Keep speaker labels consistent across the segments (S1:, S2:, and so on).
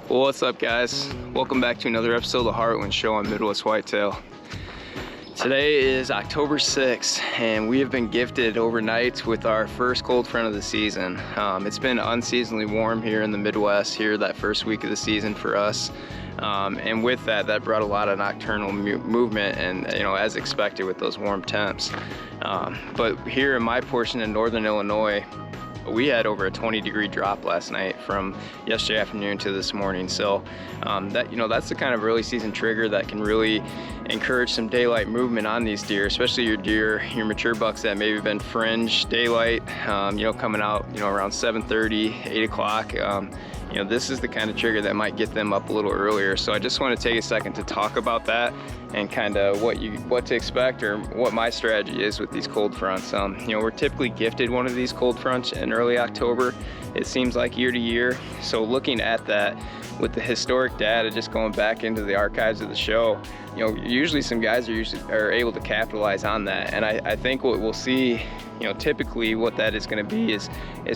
S1: Well, what's up, guys? Welcome back to another episode of the Heartland Show on Midwest Whitetail. Today is October 6th, and we have been gifted overnight with our first cold front of the season. It's been unseasonably warm here in the Midwest here that first week of the season for us. And with that brought a lot of nocturnal movement, and as expected with those warm temps. But here in my portion in northern Illinois, we had over a 20-degree drop last night from yesterday afternoon to this morning. So that's the kind of early season trigger that can really encourage some daylight movement on these deer, especially your mature bucks that maybe been fringe daylight, coming out, around 7:30, 8 o'clock. This is the kind of trigger that might get them up a little earlier. So I just want to take a second to talk about that and kind of what to expect or what my strategy is with these cold fronts. We're typically gifted one of these cold fronts in early October, it seems like, year to year. So looking at that with the historic data, just going back into the archives of the show, usually some guys are able to capitalize on that. And I think what we'll see, typically what that is going to be is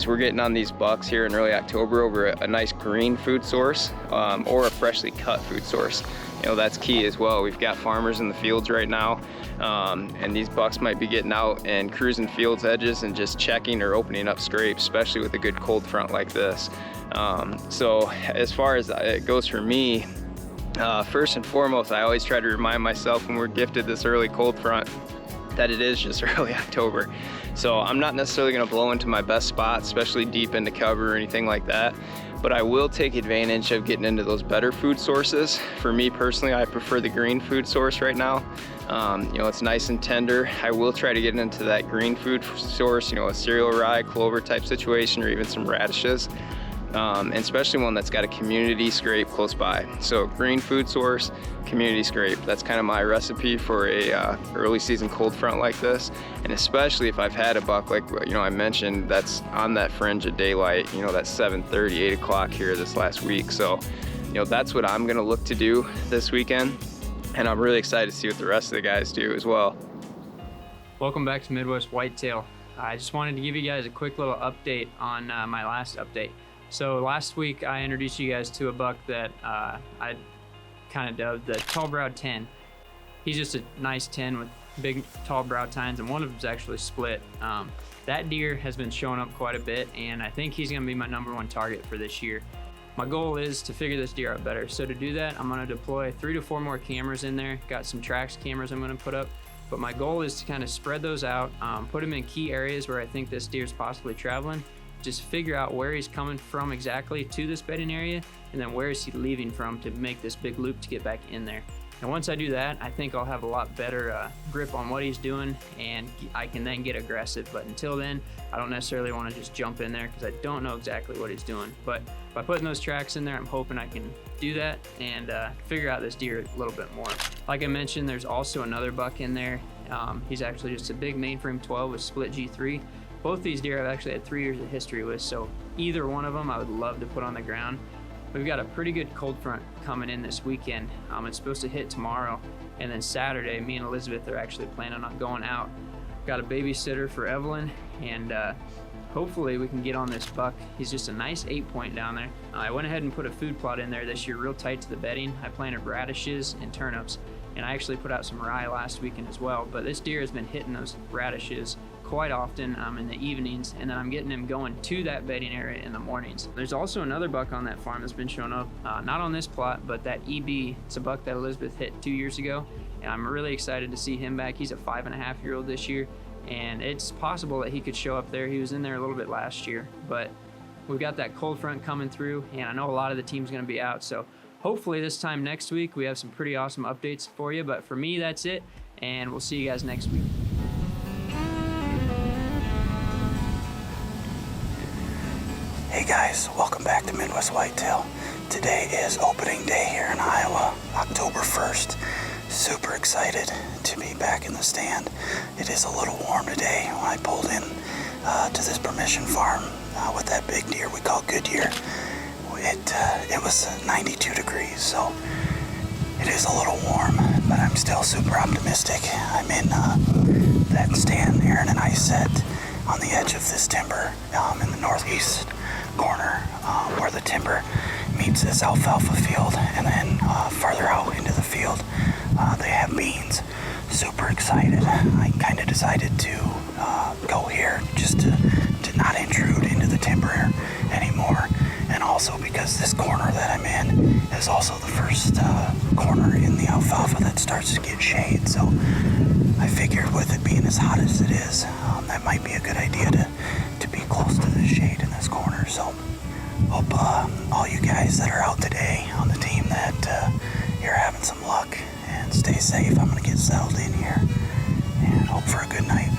S1: we're getting on these bucks here in early October over a nice green food source or a freshly cut food source. That's key as well. We've got farmers in the fields right now, and these bucks might be getting out and cruising fields edges and just checking or opening up scrapes, especially with a good cold front like this. So as far as it goes for me, first and foremost, I always try to remind myself when we're gifted this early cold front that it is just early October. So I'm not necessarily going to blow into my best spots, especially deep into cover or anything like that. But I will take advantage of getting into those better food sources. For me personally, I prefer the green food source right now. It's nice and tender. I will try to get into that green food source, a cereal rye, clover type situation, or even some radishes. And especially one that's got a community scrape close by. So green food source, community scrape. That's kind of my recipe for a early season cold front like this. And especially if I've had a buck like I mentioned that's on that fringe of daylight, that 7:30, 8 o'clock here this last week. So that's what I'm gonna look to do this weekend, and I'm really excited to see what the rest of the guys do as well.
S2: Welcome back to Midwest Whitetail. I just wanted to give you guys a quick little update on my last update. So last week I introduced you guys to a buck that I kind of dubbed the tall browed 10. He's just a nice 10 with big tall brow tines, and one of them's actually split. That deer has been showing up quite a bit, and I think he's gonna be my #1 target for this year. My goal is to figure this deer out better. So to do that, I'm gonna deploy 3 to 4 more cameras in there. Got some Trax cameras I'm gonna put up. But my goal is to kind of spread those out, put them in key areas where I think this deer's possibly traveling, just figure out where he's coming from exactly to this bedding area, and then where is he leaving from to make this big loop to get back in there. And once I do that, I think I'll have a lot better grip on what he's doing, and I can then get aggressive. But until then, I don't necessarily want to just jump in there because I don't know exactly what he's doing. But by putting those tracks in there, I'm hoping I can do that and figure out this deer a little bit more. Like I mentioned, there's also another buck in there. He's actually just a big mainframe 12 with split G3. Both these deer I've actually had 3 years of history with, so either one of them I would love to put on the ground. We've got a pretty good cold front coming in this weekend. It's supposed to hit tomorrow, and then Saturday, me and Elizabeth are actually planning on going out. Got a babysitter for Evelyn, and hopefully we can get on this buck. He's just a nice 8-point down there. I went ahead and put a food plot in there this year real tight to the bedding. I planted radishes and turnips, and I actually put out some rye last weekend as well, but this deer has been hitting those radishes quite often in the evenings, and then I'm getting him going to that bedding area in the mornings. There's also another buck on that farm that's been showing up, not on this plot, but that EB. It's a buck that Elizabeth hit 2 years ago, and I'm really excited to see him back. He's a 5.5-year-old this year, and it's possible that he could show up there. He was in there a little bit last year, but we've got that cold front coming through, and I know a lot of the team's gonna be out, so hopefully this time next week we have some pretty awesome updates for you. But for me, that's it, and we'll see you guys next week.
S3: Hey guys, welcome back to Midwest Whitetail. Today is opening day here in Iowa, October 1st. Super excited to be back in the stand. It is a little warm today when I pulled in to this permission farm with that big deer we call good deer. It was 92 degrees, so it is a little warm, but I'm still super optimistic. I'm in that stand here in an ice set on the edge of this timber in the northeast corner where the timber meets this alfalfa field, and then farther out into the field, they have beans. Super excited. I kind of decided to go here just to not intrude into the timber anymore, and also because this corner that I'm in is also the first corner in the alfalfa that starts to get shade. So I figured with it being as hot as it is, that might be a good idea to be close to the shade in this corner. So hope all you guys that are out today on the team that you're having some luck, and stay safe. I'm gonna get settled in here and hope for a good night.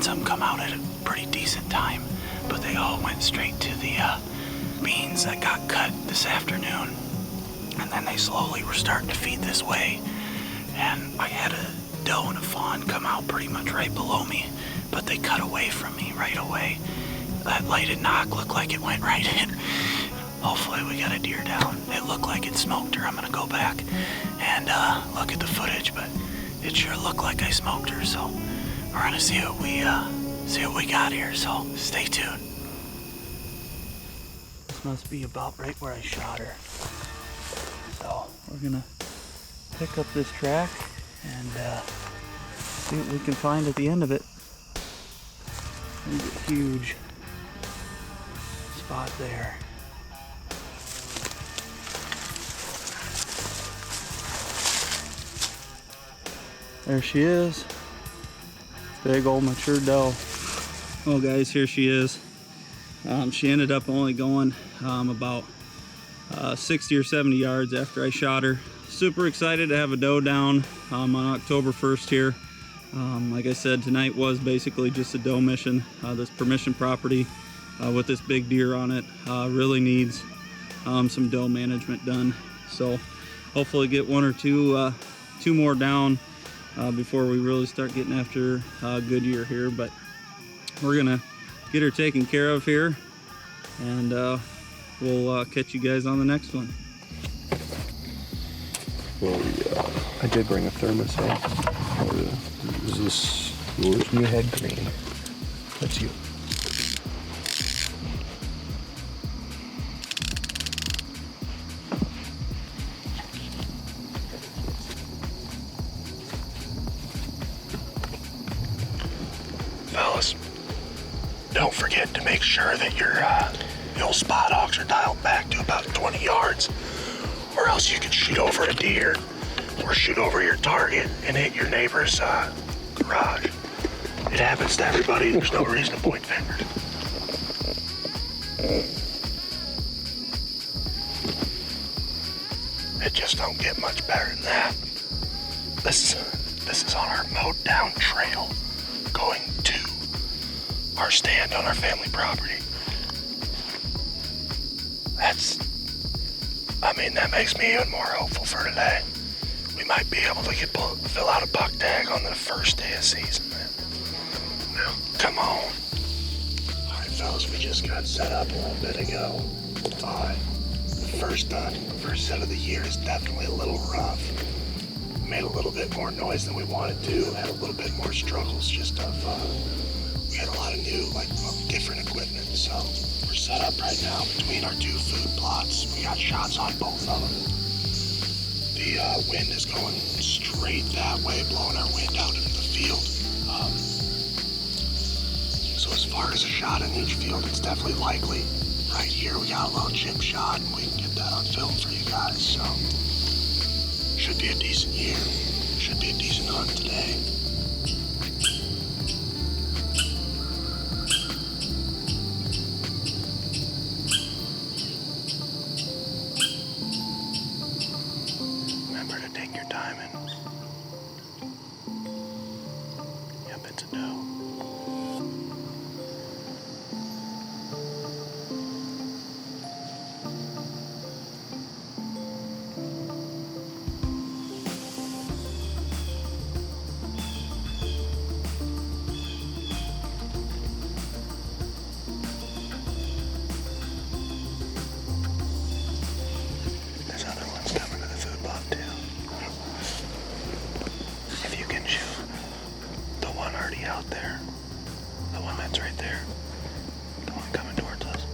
S3: Some come out at a pretty decent time, but they all went straight to the beans that got cut this afternoon, and then they slowly were starting to feed this way. And I had a doe and a fawn come out pretty much right below me, but they cut away from me right away. That lighted knock looked like it went right in. Hopefully we got a deer down. It looked like it smoked her. I'm gonna go back and look at the footage, but it sure looked like I smoked her. So we're gonna see what we got here, so stay tuned. This must be about right where I shot her. So we're gonna pick up this track and see what we can find at the end of it. There's a huge spot there. There she is. Big old mature doe. Well guys, here she is. She ended up only going about 60 or 70 yards after I shot her. Super excited to have a doe down on October 1st here. Like I said, tonight was basically just a doe mission. This permission property with this big deer on it really needs some doe management done. So hopefully get one or two more down before we really start getting after good year here. But we're gonna get her taken care of here, and we'll catch you guys on the next one.
S4: Well, I did bring a thermos in. Is this yours? You had green. That's you.
S5: Fellas, don't forget to make sure that your spot hogs are dialed back to about 20 yards, or else you could shoot over a deer or shoot over your target and hit your neighbor's garage. It happens to everybody. There's no reason to point fingers. It just don't get much better than that. This is on our mowed down trail going to our stand on our family property. That makes me even more hopeful for today. We might be able to fill out a buck tag on the first day of season, man. Now, come on. All right, fellas, we just got set up a little bit ago. All right, the first set of the year is definitely a little rough. Made a little bit more noise than we wanted to. Had a little bit more struggles. We had a lot of new, different equipment. So we're set up right now between our two food plots. We got shots on both of them. The wind is going straight that way, blowing our wind out into the field. far as a shot in each field, it's definitely likely. Right here, we got a little chip shot, and we can get that on film for you guys, so. Should be a decent year. Should be a decent hunt today. Remember to take your time and... Yep, it's a doe. There's other ones coming to the food plot too. If you can shoot the one already out there, the one that's right there, the one coming towards us.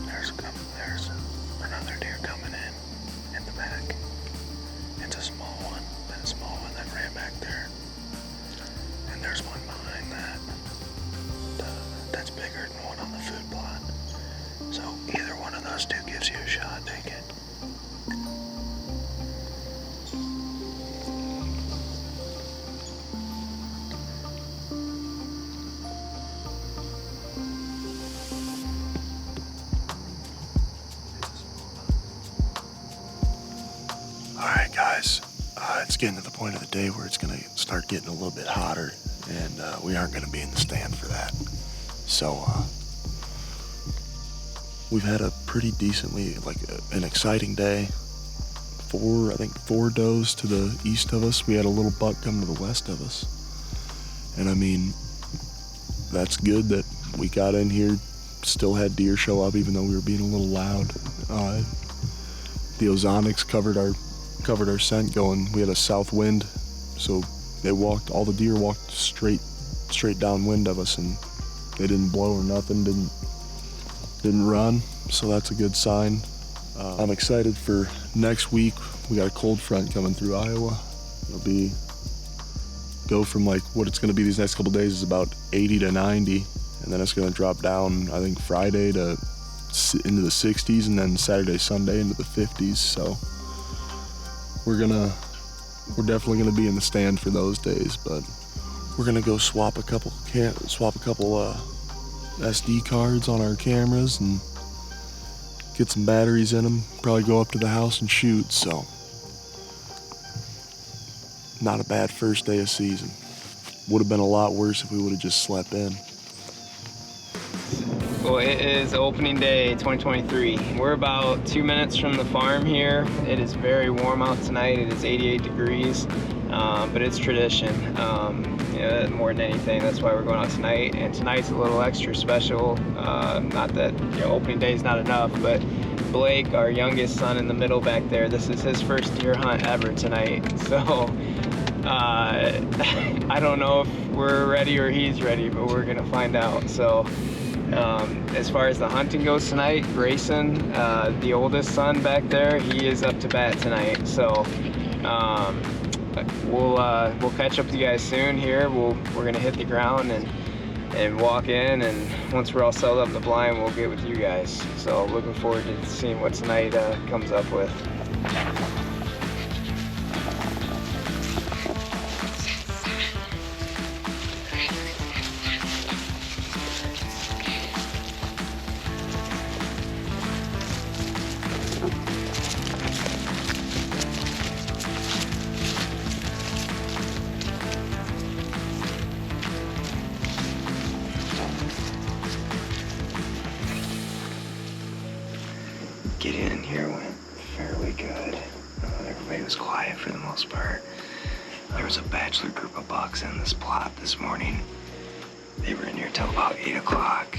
S5: There's another deer coming in the back. It's a small one, that ran back there. And there's one behind that. That's bigger than one on the food plot. So either one of those two gives you a shot, take it. Alright guys, it's getting to the point of the day where it's going to start getting a little bit hotter, and we aren't going to be in the stand for that. So, we've had a pretty decently, an exciting day. I think four does to the east of us. We had a little buck come to the west of us. And I mean, that's good that we got in here, still had deer show up even though we were being a little loud. The ozonics covered our scent going. We had a south wind, so all the deer walked straight downwind of us, and they didn't blow or nothing, didn't run, so that's a good sign. I'm excited for next week. We got a cold front coming through Iowa. It'll go from what it's going to be these next couple days is about 80 to 90, and then it's going to drop down, I think, Friday to into the 60s, and then Saturday, Sunday into the 50s. So we're definitely gonna be in the stand for those days, but we're gonna go swap a couple SD cards on our cameras and get some batteries in them. Probably go up to the house and shoot. So not a bad first day of season. Would have been a lot worse if we would have just slept in.
S1: Well, it is opening day 2023. We're about 2 minutes from the farm here. It is very warm out tonight. It is 88 degrees, but it's tradition. More than anything, that's why we're going out tonight. And tonight's a little extra special. Not that opening day is not enough, but Blake, our youngest son in the middle back there, this is his first deer hunt ever tonight. So I don't know if we're ready or he's ready, but we're gonna find out. So as far as the hunting goes tonight, Grayson, the oldest son back there, he is up to bat tonight. So we'll catch up to you guys soon here. We're gonna hit the ground and walk in, and once we're all settled up in the blind, we'll get with you guys. So looking forward to seeing what tonight comes up with. Getting in here went fairly good. Everybody was quiet for the most part. There was a bachelor group of bucks in this plot this morning. They were in here till about 8 o'clock.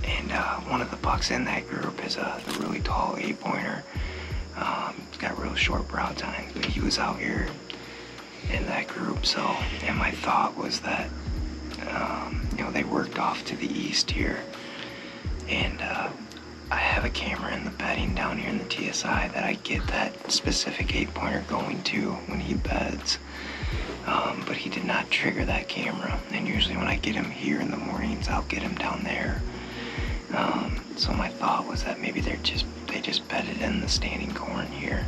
S1: And one of the bucks in that group is a really tall 8-pointer. He's got real short brow tines, but he was out here in that group. So, and my thought was that, they worked off to the east here. And I have a camera in the bedding down here in the TSI that I get that specific 8-pointer going to when he beds. But he did not trigger that camera. And usually when I get him here in the mornings, I'll get him down there. So my thought was that maybe they just bedded in the standing corn here.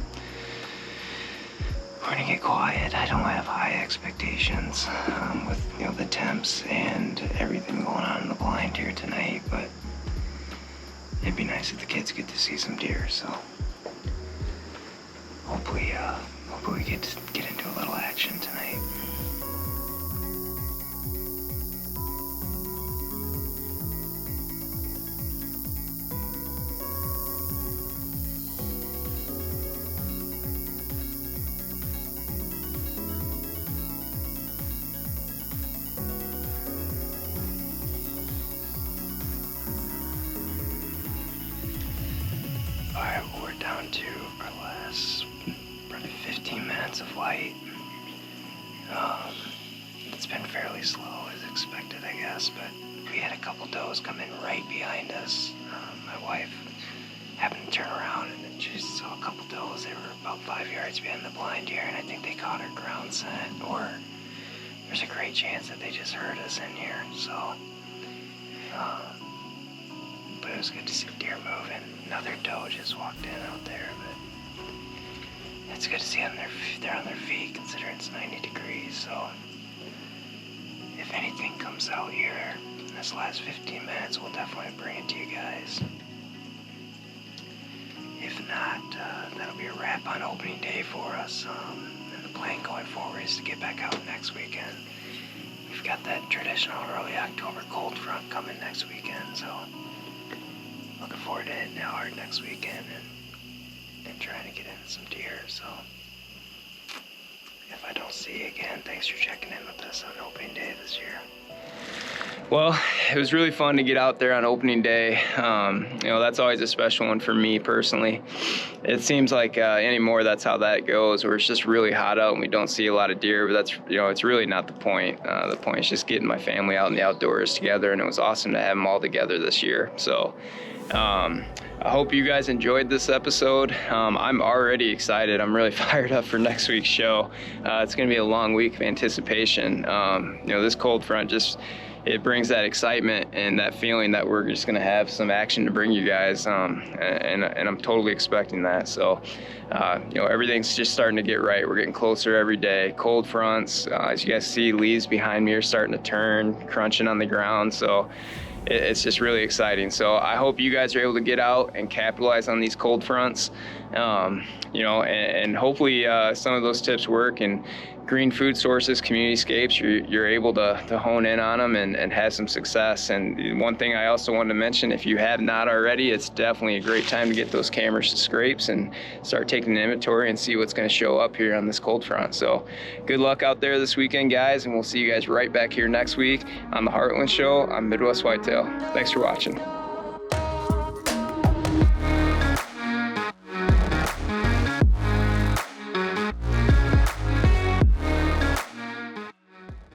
S1: We're gonna get quiet. I don't have high expectations with the temps and everything going on in the blind here tonight, but it'd be nice if the kids get to see some deer. So hopefully we get into a little action tonight. Alright, well, we're down to our last probably 15 minutes of light. It's been fairly slow as expected, I guess, but we had a couple does come in right behind us. My wife happened to turn around and then she saw a couple does. They were about 5 yards behind the blind deer, and I think they caught her ground scent, or there's a great chance that they just heard us in here. So, but it was good to see deer moving. Another doe just walked in out there, but it's good to see them. They're on their feet, considering it's 90 degrees. So if anything comes out here in this last 15 minutes, we'll definitely bring it to you guys. If not, that'll be a wrap on opening day for us. And the plan going forward is to get back out next weekend. We've got that traditional early October cold front coming next weekend, so looking forward to hitting it hard next weekend and trying to get in some deer. So if I don't see you again, thanks for checking in with us on opening day this year. Well, it was really fun to get out there on opening day. That's always a special one for me personally. It seems like anymore that's how that goes, where it's just really hot out and we don't see a lot of deer, but that's, it's really not the point. The point is just getting my family out in the outdoors together, and it was awesome to have them all together this year. So I hope you guys enjoyed this episode. I'm already excited. I'm really fired up for next week's show. It's going to be a long week of anticipation. This cold front it brings that excitement and that feeling that we're just going to have some action to bring you guys, and I'm totally expecting that. So everything's just starting to get right. We're getting closer every day. Cold fronts, as you guys see, leaves behind me are starting to turn, crunching on the ground. So it's just really exciting. So I hope you guys are able to get out and capitalize on these cold fronts, and hopefully some of those tips work. And green food sources, community scapes, you're able to hone in on them and have some success. And one thing I also wanted to mention, if you have not already, it's definitely a great time to get those cameras to scrapes and start taking an inventory and see what's going to show up here on this cold front. So good luck out there this weekend, guys, and we'll see you guys right back here next week on the Heartland Show on Midwest Whitetail. Thanks for watching.